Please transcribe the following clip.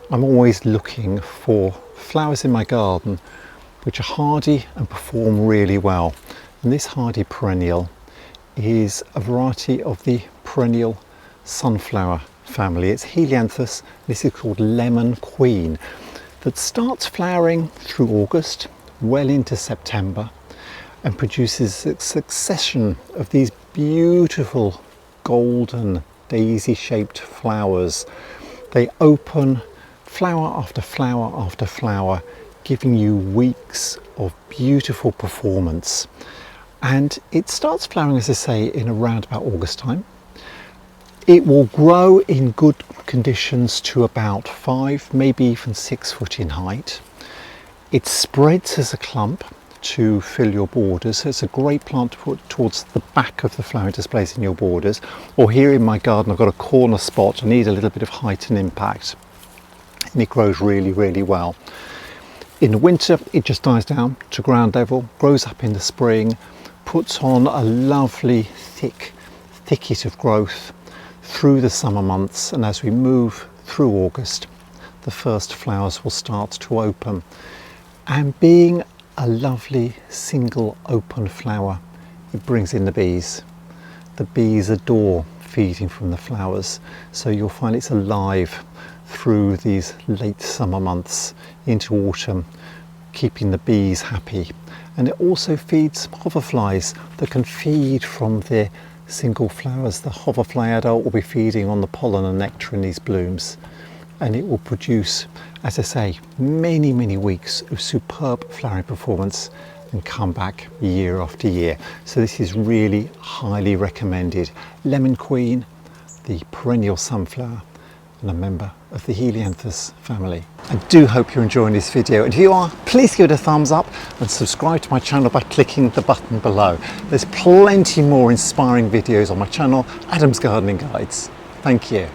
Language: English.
I'm always looking for flowers in my garden which are hardy and perform really well. And this hardy perennial is a variety of the perennial sunflower family. It's Helianthus. This is called Lemon Queen, that starts flowering through August, well into September, and produces a succession of these beautiful golden daisy shaped flowers. They open flower after flower after flower, giving you weeks of beautiful performance. And it starts flowering, as I say, in around about August time. It will grow in good conditions to about 5, maybe even 6 foot in height. It spreads as a clump to fill your borders, so it's a great plant to put towards the back of the flowering displays in your borders. Or here in my garden, I've got a corner spot, I need a little bit of height and impact, and it grows really, really well. In the winter, it just dies down to ground level, grows up in the spring, puts on a lovely thicket of growth through the summer months, and as we move through August, the first flowers will start to open. And being a lovely single open flower, it brings in the bees. The bees adore feeding from the flowers, so you'll find it's alive through these late summer months into autumn, keeping the bees happy. And it also feeds hoverflies that can feed from their single flowers. The hoverfly adult will be feeding on the pollen and nectar in these blooms, and it will produce, as I say, many, many weeks of superb flowering performance and come back year after year. So this is really highly recommended. Lemon Queen, the perennial sunflower, and a member of the Helianthus family. I do hope you're enjoying this video, and if you are, please give it a thumbs up and subscribe to my channel by clicking the button below. There's plenty more inspiring videos on my channel, Adam's Gardening Guides. Thank you.